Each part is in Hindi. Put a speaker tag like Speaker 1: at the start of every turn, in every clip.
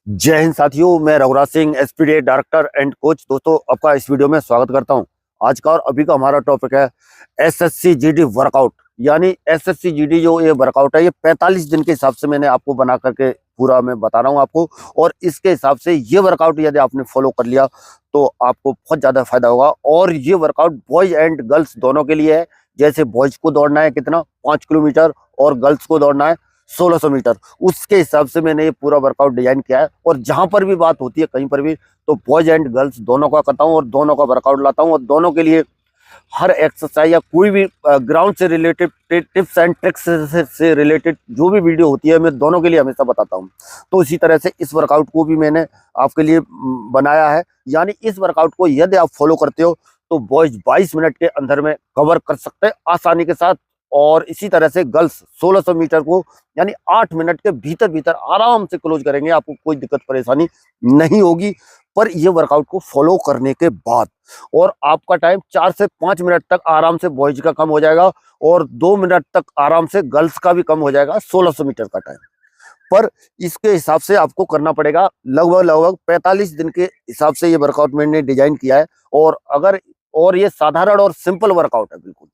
Speaker 1: जय हिंद साथियों, मैं Raghuraj Singh, SPD director and coach. दोस्तों, आपका इस वीडियो में स्वागत करता हूं। आज का और अभी का हमारा टॉपिक है एसएससी जीडी वर्कआउट। यानी एसएससी जीडी जो ये वर्कआउट है, ये 45 दिन के हिसाब से मैंने आपको बना करके पूरा मैं बता रहा हूं आपको। और इसके हिसाब से ये वर्कआउट यदि आपने फॉलो कर लिया तो आपको बहुत ज्यादा फायदा होगा। और ये वर्कआउट बॉयज एंड गर्ल्स दोनों के लिए है। जैसे बॉयज को दौड़ना है कितना, 5 किलोमीटर, और गर्ल्स को दौड़ना है 1600 मीटर। उसके हिसाब से मैंने ये पूरा वर्कआउट डिजाइन किया है। और जहां पर भी बात होती है कहीं पर भी, तो बॉयज एंड गर्ल्स दोनों का करता हूं और दोनों का वर्कआउट लाता हूं। और दोनों के लिए हर एक्सरसाइज या कोई भी ग्राउंड से रिलेटेड टिप्स एंड ट्रिक्स से रिलेटेड जो भी वीडियो होती है, मैं दोनों के लिए हमेशा बताता हूं। तो इसी तरह से इस वर्कआउट को भी मैंने आपके लिए बनाया है। यानी इस वर्कआउट को यदि आप फॉलो करते हो तो बॉयज 22 मिनट के अंदर में कवर कर सकते हैं आसानी के साथ। और इसी तरह से गर्ल्स 1600 मीटर को यानी 8 मिनट के भीतर भीतर आराम से क्लोज करेंगे। आपको कोई दिक्कत परेशानी नहीं होगी, पर ये वर्कआउट को फॉलो करने के बाद। और आपका टाइम 4 से 5 मिनट तक आराम से बॉयज का कम हो जाएगा और 2 मिनट तक आराम से गर्ल्स का भी कम हो जाएगा 1600 मीटर का टाइम। पर इसके हिसाब से आपको करना पड़ेगा लगभग 45 दिन के हिसाब से ये वर्कआउट मैंने डिजाइन किया है। और ये साधारण और सिंपल वर्कआउट है, बिल्कुल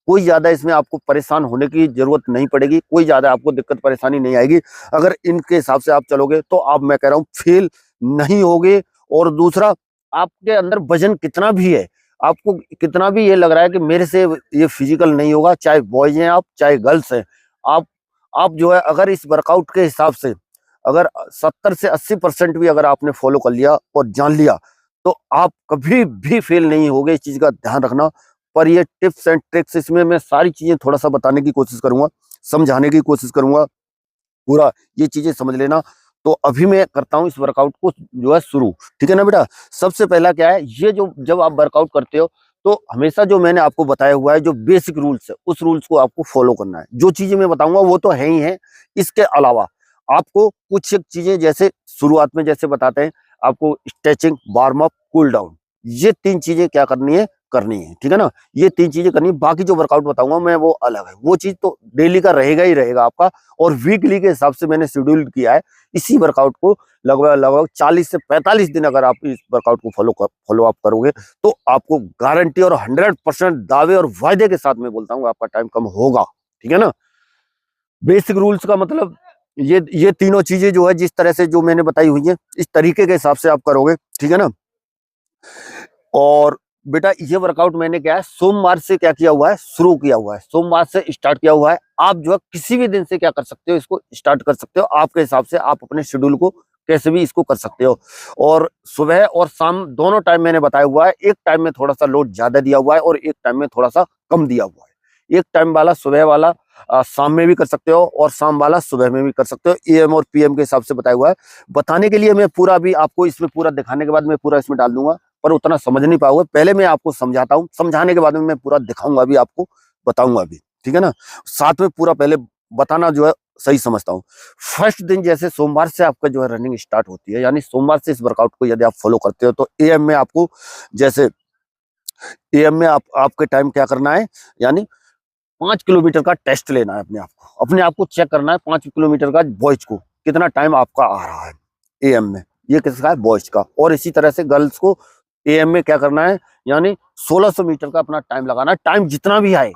Speaker 1: कोई ज्यादा इसमें आपको परेशान होने की जरूरत नहीं पड़ेगी, कोई ज्यादा आपको दिक्कत परेशानी नहीं आएगी। अगर इनके हिसाब से आप चलोगे तो आप, मैं कह रहा हूँ, फेल नहीं होगे। और दूसरा, आपके अंदर वजन कितना भी है, आपको कितना भी ये लग रहा है कि मेरे से ये फिजिकल नहीं होगा, चाहे बॉयज हैं आप चाहे गर्ल्स हैं, आप आप जो है अगर इस वर्कआउट के हिसाब से अगर 70 से 80% भी अगर आपने फॉलो कर लिया और जान लिया तो आप कभी भी फेल नहीं होगे। इस चीज का ध्यान रखना। पर ये टिप्स एंड ट्रिक्स, इसमें मैं सारी चीजें थोड़ा सा बताने की कोशिश करूंगा, समझाने की कोशिश करूंगा पूरा, ये चीजें समझ लेना। तो अभी मैं करता हूं इस वर्कआउट को जो है शुरू, ठीक है ना बेटा। सबसे पहला क्या है, ये जो जब आप वर्कआउट करते हो तो हमेशा जो मैंने आपको बताया हुआ है, जो बेसिक रूल्स है, उस रूल्स को आपको फॉलो करना है। जो चीजें मैं बताऊंगा वो तो है ही है, इसके अलावा आपको कुछ एक चीजें, जैसे शुरुआत में जैसे बताते हैं आपको stretching, warm up, cool down, ये 3 चीजें क्या करनी है, ठीक है ना। ये 3 चीजें करनी है। बाकी जो वर्कआउट बताऊंगा मैं वो अलग है, वो चीज तो डेली का रहेगा ही रहेगा आपका। और वीकली के हिसाब से मैंने शेड्यूल किया है इसी वर्कआउट को। लगभग 40 से 45 दिन अगर आप इस वर्कआउट को फॉलो अप करोगे तो आपको गारंटी और 100% दावे और वायदे के साथ मैं बोलता हूँ आपका टाइम कम होगा, ठीक है ना। बेसिक रूल्स का मतलब ये तीनों चीजें जो है, जिस तरह से जो मैंने बताई हुई है, इस तरीके के हिसाब से आप करोगे, ठीक है ना। और बेटा, ये वर्कआउट मैंने क्या है, सोमवार से क्या किया हुआ है, शुरू किया हुआ है, सोमवार से स्टार्ट किया हुआ है। आप जो है किसी भी दिन से क्या कर सकते हो, इसको स्टार्ट कर सकते हो आपके हिसाब से। आप अपने शेड्यूल को कैसे भी इसको कर सकते हो। और सुबह और शाम दोनों टाइम मैंने बताया हुआ है। एक टाइम में थोड़ा सा लोड ज्यादा दिया हुआ है और एक टाइम में थोड़ा सा कम दिया हुआ है। एक टाइम वाला सुबह वाला शाम में भी कर सकते हो और शाम वाला सुबह में भी कर सकते हो। एएम और पीएम के हिसाब से बताया हुआ है। बताने के लिए मैं पूरा भी आपको इसमें पूरा दिखाने के बाद मैं पूरा इसमें डाल दूंगा, पर उतना समझ नहीं पाओगे। पहले मैं आपको समझाता हूँ, समझाने के बाद में मैं पूरा दिखाऊंगा भी आपको, बताऊंगा भी, ठीक है ना। साथ में पूरा पहले बताना जो है सही समझता हूँ। फर्स्ट दिन जैसे सोमवार से आपका जो है रनिंग स्टार्ट होती है, यानी सोमवार से इस वर्कआउट को यदि आप फॉलो करते हो तो एएम में आपको, जैसे एएम में आपके टाइम क्या करना है, यानी 5 किलोमीटर का टेस्ट लेना है अपने आप को चेक करना है। 5 किलोमीटर का बॉयज को कितना टाइम आपका आ रहा है एएम में, ये किसका है, बॉयज का। और इसी तरह से गर्ल्स को एएम में क्या करना है, यानी 1600 मीटर का अपना टाइम लगाना है। टाइम जितना भी आए,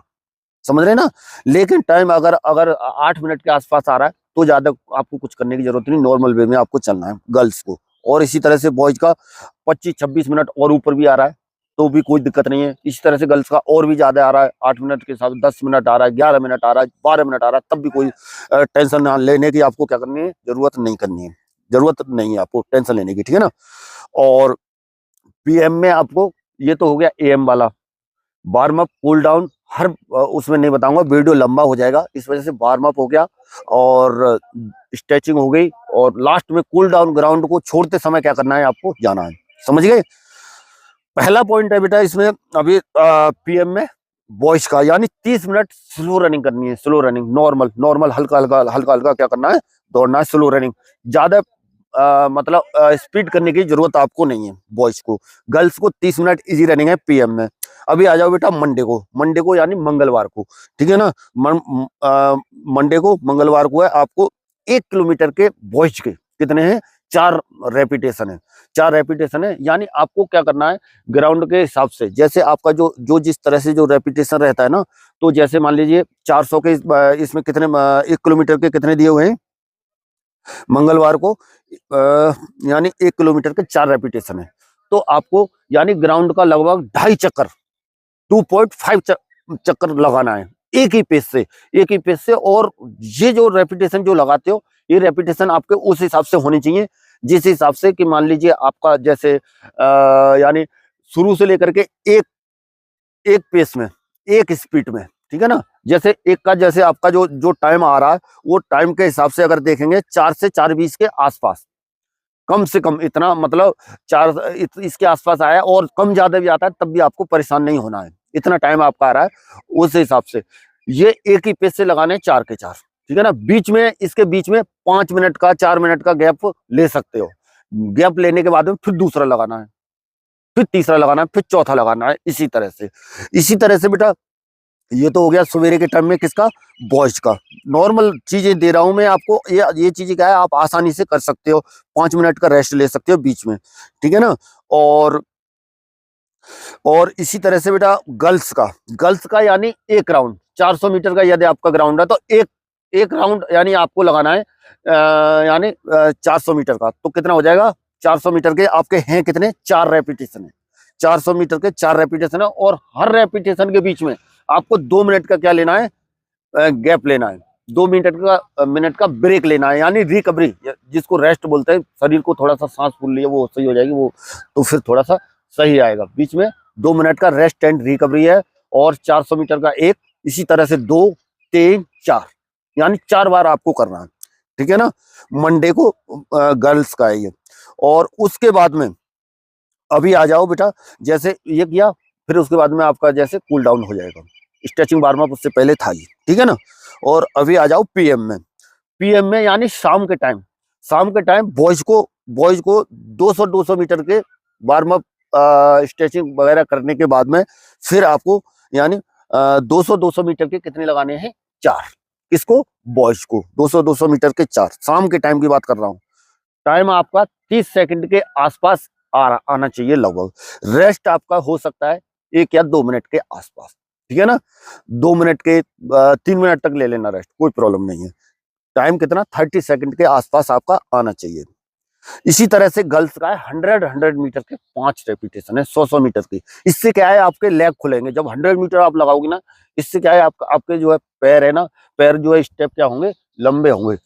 Speaker 1: समझ रहे ना। लेकिन टाइम अगर अगर 8 मिनट के आसपास आ रहा है तो ज्यादा आपको कुछ करने की जरूरत नहीं, नॉर्मल वे में आपको चलना है गर्ल्स को। और इसी तरह से बॉयज का 25-26 मिनट और ऊपर भी आ रहा है तो भी कोई दिक्कत नहीं है। इसी तरह से गर्ल्स का और भी ज्यादा आ रहा है, 8 मिनट के साथ 10 मिनट आ रहा है, 11 मिनट आ रहा है, 12 मिनट आ रहा है, तब भी कोई टेंशन लेने की आपको क्या करनी है, जरूरत नहीं है आपको टेंशन लेने की, ठीक है ना। और पीएम में आपको, ये तो हो गया एएम वाला। वार्म अप, कूल डाउन हर उसमें नहीं बताऊंगा, वीडियो लंबा हो जाएगा, इस वजह से वार्म अप हो गया और स्ट्रेचिंग हो गई। और लास्ट में कूल डाउन, ग्राउंड को छोड़ते समय क्या करना है, आपको जाना है, समझ गए। पहला पॉइंट है बेटा इसमें अभी पीएम में बॉयज का, यानी 30 मिनट स्लो रनिंग करनी है। स्लो रनिंग, नॉर्मल हल्का हल्का क्या करना है, दौड़ना है, स्लो रनिंग। ज्यादा मतलब स्पीड करने की जरूरत आपको नहीं है बॉयज को। गर्ल्स को 30 मिनट इजी रनिंग है पीएम में। अभी आ जाओ बेटा मंडे को यानी मंगलवार को, ठीक है ना। मंडे को, मंगलवार को है आपको 1 किलोमीटर के बॉयज के कितने हैं, 4 रेपिटेशन है, 4 रेपिटेशन है। यानी आपको क्या करना है ग्राउंड के हिसाब से, जैसे आपका जो जिस तरह से जो रेपिटेशन रहता है ना, तो जैसे मान लीजिए 400 के इसमें कितने 1 किलोमीटर के कितने दिए हुए हैं मंगलवार को, यानी 1 किलोमीटर के 4 रेपिटेशन है। तो आपको यानी ग्राउंड का लगभग 2.5 चक्कर 2.5 चक्कर लगाना है एक ही पेस से, एक ही पेस से। और ये जो रेपिटेशन जो लगाते हो, ये रेपिटेशन आपके उस हिसाब से होनी चाहिए जिस हिसाब से कि मान लीजिए आपका जैसे यानी शुरू से लेकर के एक पेस में, एक स्पीड में, ठीक है ना। जैसे एक का जैसे आपका जो टाइम आ रहा है, वो टाइम के हिसाब से अगर देखेंगे 4 से 4:20 के आसपास, कम से कम इतना, मतलब 4 इसके आसपास आया, और कम ज्यादा भी आता है तब भी आपको परेशान नहीं होना है, इतना टाइम आपका आ रहा है उस हिसाब से। ये एक ही पेज से लगाने 4 के 4, ठीक है ना। बीच में इसके बीच में 5 मिनट का 4 मिनट का गैप ले सकते हो। गैप लेने के बाद में फिर दूसरा लगाना है, फिर तीसरा लगाना है, फिर चौथा लगाना है, इसी तरह से बेटा। ये तो हो गया सवेरे के टाइम में किसका, बॉयज का। नॉर्मल चीजें दे रहा हूं मैं आपको, ये चीजें क्या है आप आसानी से कर सकते हो। 5 मिनट का रेस्ट ले सकते हो बीच में, ठीक है ना। और इसी तरह से बेटा गर्ल्स का यानी एक राउंड 400 मीटर का यदि आपका ग्राउंड है, तो एक राउंड यानी आपको लगाना है यानी 400 मीटर का। तो कितना हो जाएगा, 400 मीटर के आपके हैं कितने, 4 रेपिटेशन है। 400 मीटर के 4 रेपिटेशन है, और हर रेपिटेशन के बीच में आपको 2 मिनट का क्या लेना है, गैप लेना है। 2 मिनट का ब्रेक लेना है, यानी रिकवरी, जिसको रेस्ट बोलते हैं। शरीर को थोड़ा सा सांस फूल लिया, वो सही हो जाएगी वो, तो फिर थोड़ा सा सही आएगा। बीच में 2 मिनट का रेस्ट एंड रिकवरी है, और 400 मीटर का एक, इसी तरह से 2 3 4, यानी 4 बार आपको करना है, ठीक है ना। मंडे को गर्ल्स का है ये। और उसके बाद में अभी आ जाओ बेटा, जैसे ये किया, फिर उसके बाद में आपका जैसे कूल डाउन हो जाएगा, स्ट्रेचिंग वार्म अप उससे पहले था ये, ठीक है ना। और अभी आ जाओ पीएम में यानी शाम के टाइम बॉयज को 200 मीटर के वार्म अप स्ट्रेचिंग वगैरह करने के बाद में फिर आपको यानी 200 मीटर के कितने लगाने हैं, 4। इसको बॉयज को 200 मीटर के 4, शाम के टाइम की बात कर रहा हूँ। टाइम आपका 30 सेकंड के आसपास आना चाहिए लगभग। रेस्ट आपका हो सकता है 1 या 2 मिनट के आसपास, ठीक है ना। 2 मिनट के 3 मिनट तक ले लेना रेस्ट, कोई प्रॉब्लम नहीं है। टाइम कितना 30 सेकंड के आसपास आपका आना चाहिए। इसी तरह से गर्ल्स का है 100 मीटर के 5 रेपिटेशन है, 100 मीटर की। इससे क्या है आपके लेग खुलेंगे, जब 100 मीटर आप लगाओगे ना, इससे क्या है आपके जो है पैर है ना, पैर जो है स्टेप क्या होंगे, लंबे होंगे,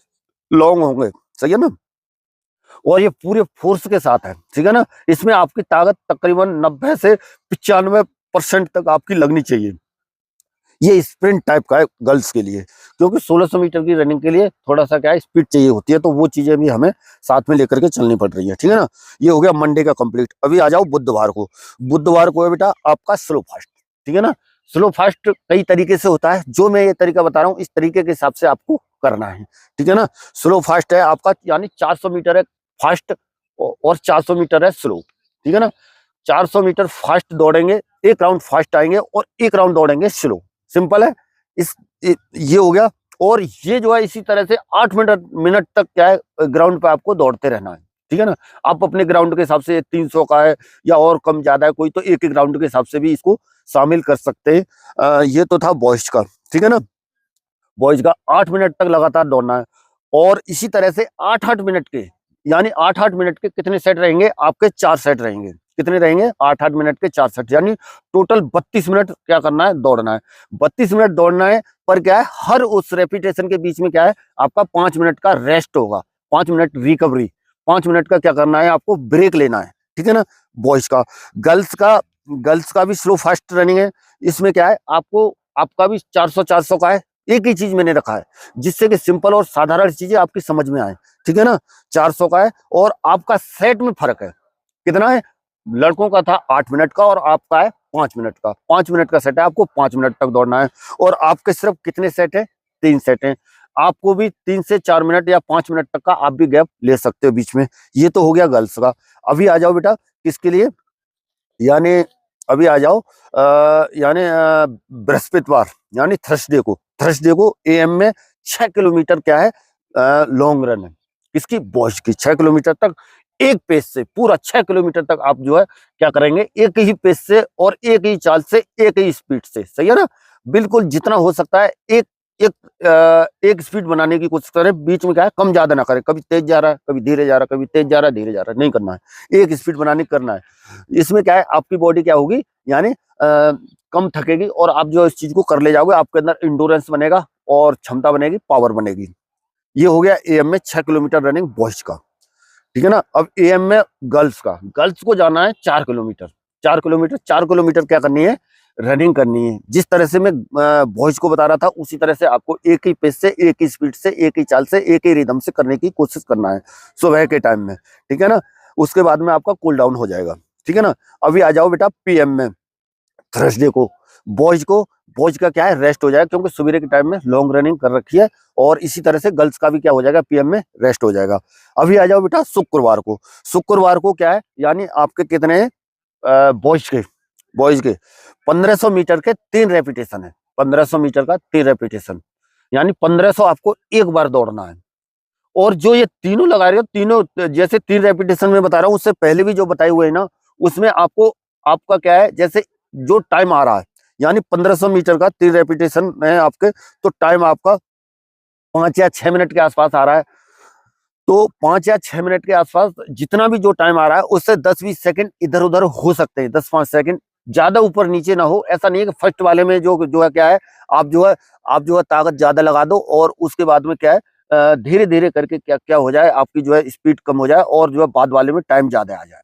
Speaker 1: लॉन्ग होंगे, सही है ना। और ये पूरे फोर्स के साथ है, ठीक है ना। इसमें आपकी ताकत तकरीबन 90 से 95% तक आपकी लगनी चाहिए। ये स्प्रिंट टाइप का है गर्ल्स के लिए, क्योंकि 1600 मीटर की रनिंग के लिए थोड़ा सा क्या है स्पीड चाहिए होती है, तो वो चीजें भी हमें साथ में लेकर के चलनी पड़ रही है, ठीक है ना। ये हो गया मंडे का कंप्लीट। अभी आ जाओ बुधवार को है बेटा आपका स्लो फास्ट, ठीक है ना। स्लो फास्ट कई तरीके से होता है, जो मैं ये तरीका बता रहा हूँ इस तरीके के हिसाब से आपको करना है, ठीक है ना। स्लो फास्ट है आपका, यानी 400 मीटर है फास्ट और 400 मीटर है स्लो, ठीक है ना। 400 मीटर फास्ट दौड़ेंगे, एक राउंड फास्ट आएंगे और एक राउंड दौड़ेंगे स्लो, सिंपल है। ये हो गया। और ये जो है इसी तरह से 8 मिनट तक क्या है ग्राउंड पे आपको दौड़ते रहना है, ठीक है ना। आप अपने ग्राउंड के हिसाब से 300 का है या और कम ज्यादा है कोई, तो एक ग्राउंड के हिसाब से भी इसको शामिल कर सकते हैं। ये तो था बॉयज का, ठीक है ना। बॉयज का 8 मिनट तक लगातार दौड़ना है। और इसी तरह से 8-8 मिनट के, यानी 8-8 मिनट के कितने सेट रहेंगे आपके, 4 सेट रहेंगे। कितने रहेंगे, 8-8 मिनट के 4 सेट, यानी टोटल 32 मिनट क्या करना है, दौड़ना है। 32 मिनट दौड़ना है, पर क्या है हर उस रेपिटेशन के बीच में क्या है आपका 5 मिनट का रेस्ट होगा, 5 मिनट रिकवरी, 5 मिनट का क्या करना है आपको ब्रेक लेना है, ठीक है ना। बॉयज का। गर्ल्स का भी स्लो फास्ट रनिंग है। इसमें क्या है आपका भी 400 का है। एक ही चीज मैंने रखा है जिससे कि सिंपल और साधारण चीजें आपकी समझ में आए, ठीक है ना। 400 का है, और आपका सेट में फर्क है, कितना है, लड़कों का था 8 मिनट का और आपका है 5 मिनट का। 5 मिनट का सेट है, आपको 5 मिनट तक दौड़ना है। और आपके सिर्फ कितने सेट है, 3 सेट है। आपको भी 3 से 4 मिनट या 5 मिनट तक का आप भी गैप ले सकते हो बीच में। ये तो हो गया गर्ल्स का। अभी आ जाओ बेटा किसके लिए, यानी अभी आ जाओ यानी बृहस्पतिवार यानी थर्सडे को एएम में 6 किलोमीटर क्या है लॉन्ग रन है, किसकी, बॉयज की। 6 किलोमीटर तक एक पेस से, पूरा 6 किलोमीटर तक आप जो है क्या करेंगे, एक ही पेस से और एक ही चाल से, एक ही स्पीड से, सही है ना। बिल्कुल जितना हो सकता है एक एक स्पीड बनाने की कोशिश करें, बीच में क्या है कम ज्यादा ना करें, कभी तेज जा रहा है, कभी धीरे जा रहा है, कभी तेज जा रहा है, धीरे जा रहा है, नहीं करना है, एक स्पीड बनाने की करना है। इसमें क्या है, आपकी बॉडी क्या होगी, यानी कम थकेगी और आप जो इस चीज को कर ले जाओगे, आपके अंदर इंडोरेंस बनेगा और क्षमता बनेगी, पावर बनेगी। ये हो गया एएम में 6 किलोमीटर रनिंग बॉयज का, ठीक है ना। अब एएम में गर्ल्स का, गर्ल्स को जाना है 4 किलोमीटर। 4 किलोमीटर क्या करनी है, रनिंग करनी है। जिस तरह से मैं बॉयज को बता रहा था, उसी तरह से आपको एक ही पेस से, एक ही स्पीड से, एक ही चाल से, एक ही रिदम से करने की कोशिश करना है सुबह के टाइम में, ठीक है ना। उसके बाद में आपका कूल डाउन हो जाएगा, ठीक है ना। अभी आ जाओ बेटा पीएम में, थर्सडे को बॉयज का क्या है, रेस्ट हो जाएगा, क्योंकि सुबह के टाइम में लॉन्ग रनिंग कर रखी है। और इसी तरह से गर्ल्स का भी क्या हो जाएगा, पीएम में रेस्ट हो जाएगा। अभी आ जाओ बेटा शुक्रवार को क्या है, यानी आपके कितने बॉयज के 1500 मीटर के 3 रेपिटेशन है। 1500 मीटर का 3 रेपिटेशन, यानी 1500 आपको एक बार दौड़ना है। और जो ये तीनों लगा रहे हो, तीनों जैसे 3 रेपिटेशन में बता रहा हूँ, उससे पहले भी जो बताए हुए है ना, उसमें आपको आपका क्या है, जैसे जो टाइम आ रहा है, यानी 1500 मीटर का 3 रेपिटेशन है आपके, तो टाइम आपका 5 या 6 मिनट के आसपास आ रहा है। तो 5 या 6 मिनट के आसपास जितना भी जो टाइम आ रहा है, उससे 10-20 सेकंड इधर उधर हो सकते हैं, 10-5 सेकंड, ज्यादा ऊपर नीचे ना हो। ऐसा नहीं है कि फर्स्ट वाले में जो है क्या है, आप जो है ताकत ज्यादा लगा दो और उसके बाद में क्या है, धीरे धीरे करके क्या क्या हो जाए, आपकी जो है स्पीड कम हो जाए और जो है बाद वाले में टाइम ज्यादा आ जाए।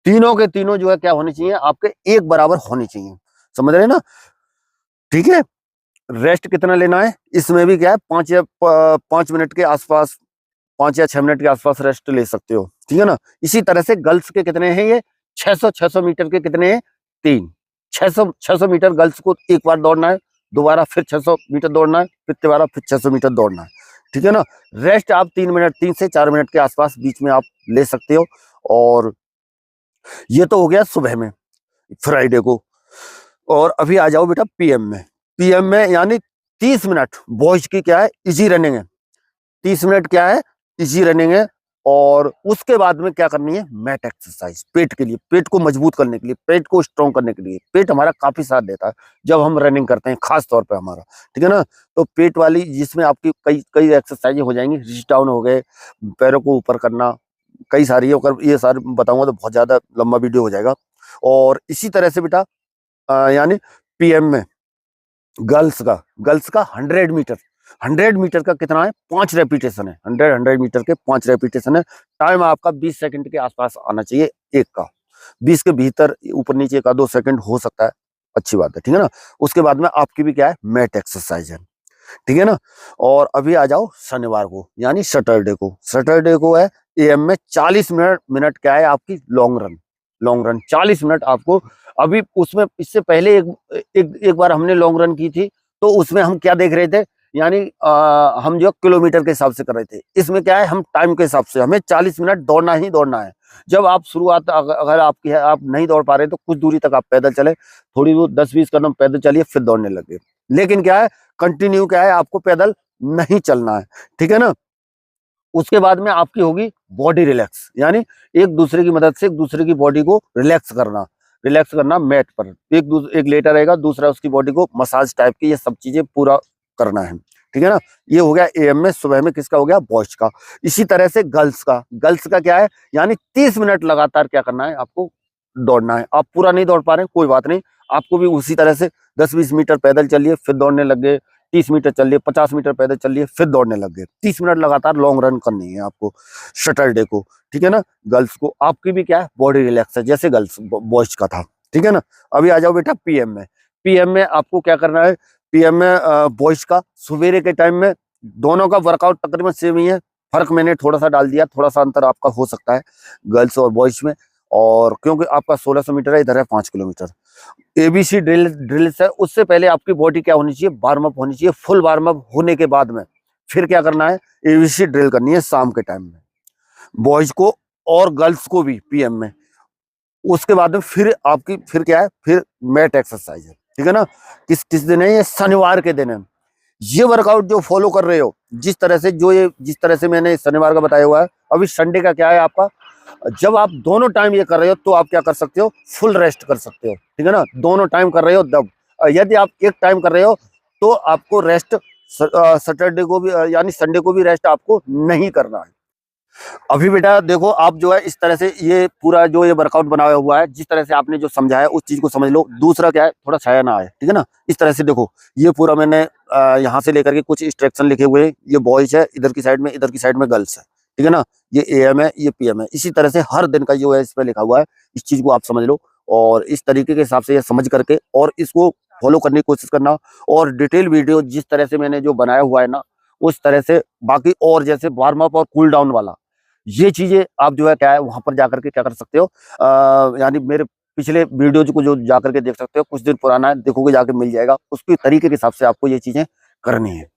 Speaker 1: तीनों के तीनों जो है क्या होने चाहिए, आपके एक बराबर होने चाहिए, समझ रहे हैं ना, ठीक है। रेस्ट कितना लेना है, इसमें भी क्या है, 5 मिनट के आसपास, 5 या 6 मिनट के आसपास रेस्ट ले सकते हो, ठीक है ना। इसी तरह से गर्ल्स के कितने हैं, ये 600 मीटर के कितने हैं, 3। 600 मीटर गर्ल्स को एक बार दौड़ना है, दोबारा फिर 600 मीटर दौड़ना है, फिर दोबारा फिर 600 मीटर दौड़ना है, ठीक है ना। रेस्ट आप 3 से 4 मिनट के आसपास बीच में आप ले सकते हो। और ये तो हो गया सुबह में, फ्राइडे को। और अभी आ जाओ बेटा पीएम में यानी 30 मिनट बॉयज की क्या है, इजी रनिंग है। 30 मिनट क्या है, इजी रनिंग है। और उसके बाद में क्या करनी है, मैट एक्सरसाइज, पेट के लिए, पेट को मजबूत करने के लिए, पेट को स्ट्रॉन्ग करने के लिए। पेट हमारा काफी साथ देता है जब हम रनिंग करते हैं, खास तौर पे हमारा, ठीक है ना। तो पेट वाली, जिसमें आपकी कई कई एक्सरसाइज हो जाएंगी, रिच डाउन हो गए, पैरों को ऊपर करना, कई सारी है। अगर ये सारे बताऊंगा तो बहुत ज्यादा लंबा वीडियो हो जाएगा। और इसी तरह से बेटा यानी पीएम में गर्ल्स का 100 मीटर का कितना है, 5 रेपिटेशन है। 100 मीटर के 5 रेपिटेशन है। टाइम आपका 20 सेकंड के आसपास आना चाहिए एक का, 20 के भीतर ऊपर नीचे का 2 सेकंड हो सकता है, अच्छी बात है, ठीक है ना। उसके बाद में आपकी भी क्या है, मैट एक्सरसाइज है, ठीक है ना। और अभी आ जाओ शनिवार को, यानी सैटरडे को है एएम में 40 मिनट क्या है आपकी, लॉन्ग रन 40 मिनट आपको। अभी उसमें इससे पहले एक बार हमने लॉन्ग रन की थी, तो उसमें हम क्या देख रहे थे, यानी हम जो किलोमीटर के हिसाब से कर रहे थे। इसमें क्या है, हम टाइम के हिसाब से, हमें 40 मिनट दौड़ना ही दौड़ना है। जब आप शुरुआत अगर आपकी है, आप नहीं दौड़ पा रहे तो कुछ दूरी तक आप पैदल चले, थोड़ी दूर 10-20 कदम पैदल चलिए, फिर दौड़ने लगे। लेकिन क्या है, कंटिन्यू क्या है, आपको पैदल नहीं चलना है, ठीक है ना। उसके बाद में आपकी होगी बॉडी रिलैक्स, यानी एक दूसरे की मदद से एक दूसरे की बॉडी को रिलैक्स करना मैट पर। एक लेटा रहेगा, दूसरा उसकी बॉडी को मसाज टाइप की, ये सब चीजें पूरा करना है, ठीक है ना। ये हो गया एएम में, सुबह में किसका हो गया, बॉयज का। इसी तरह से गर्ल्स का क्या है, यानी 30 मिनट लगातार क्या करना है, आपको दौड़ना है। आप पूरा नहीं दौड़ पा रहे, कोई बात नहीं, आपको भी उसी तरह से 10-20 मीटर पैदल चलिए, फिर दौड़ने लग गए, 30 मीटर चलिए, 50 मीटर पैदल चलिए, फिर दौड़ने लग गए। 30 मिनट लगातार लॉन्ग रन करनी है आपको सैटरडे को, ठीक है ना। गर्ल्स को आपकी भी क्या है, बॉडी रिलैक्स है, जैसे गर्ल्स बॉयज का था, ठीक है ना। अभी आ जाओ बेटा पीएम में आपको क्या करना है, पीएम में बॉयज का सवेरे के टाइम में दोनों का वर्कआउट तकरीबन सेम ही है। फर्क मैंने थोड़ा सा डाल दिया, थोड़ा सा अंतर आपका हो सकता है गर्ल्स और बॉयज में। और क्योंकि आपका 1600 मीटर है, इधर है 5 किलोमीटर। एबीसी ड्रिल्स है, उससे पहले आपकी बॉडी क्या होनी चाहिए, वार्म अप होनी चाहिए। फुल वार्म अप होने के बाद में फिर क्या करना है, एबीसी ड्रिल करनी है शाम के टाइम में, बॉयज को और गर्ल्स को भी पीएम में। उसके बाद में फिर क्या है, फिर मैट एक्सरसाइज है, ठीक है ना। किस किस दिन है, ये शनिवार के दिन है। ये वर्कआउट जो फॉलो कर रहे हो, जिस तरह से मैंने शनिवार का बताया हुआ है, अभी संडे का क्या है आपका, जब आप दोनों टाइम ये कर रहे हो तो आप क्या कर सकते हो, फुल रेस्ट कर सकते हो, ठीक है ना। दोनों टाइम कर रहे हो तब, यदि आप एक टाइम कर रहे हो तो आपको रेस्ट सैटरडे को भी यानी संडे को भी रेस्ट आपको नहीं करना है। अभी बेटा देखो, आप जो है इस तरह से ये पूरा जो ये वर्कआउट बनाया हुआ है, जिस तरह से आपने जो समझाया उस चीज को समझ लो। दूसरा क्या है, थोड़ा छाया ना आए, ठीक है ना। इस तरह से देखो, ये पूरा मैंने यहाँ से लेकर के कुछ इंस्ट्रक्शन लिखे हुए हैं। ये बॉयज है इधर की साइड में, इधर की साइड में गर्ल्स है, ठीक है ना। ये AM है, ये PM है। इसी तरह से हर दिन का जो है इस पे लिखा हुआ है, इस चीज को आप समझ लो और इस तरीके के हिसाब से ये समझ करके और इसको फॉलो करने की कोशिश करना। और डिटेल वीडियो जिस तरह से मैंने जो बनाया हुआ है ना, उस तरह से बाकी और जैसे वार्म अप और कूल डाउन वाला, ये चीजें आप जो है क्या है वहां पर जाकर के क्या कर सकते हो, यानी मेरे पिछले वीडियोज को जो जाकर के देख सकते हो, कुछ दिन पुराना है, देखोगे जाके मिल जाएगा। उसके तरीके के हिसाब से आपको ये चीजें करनी है।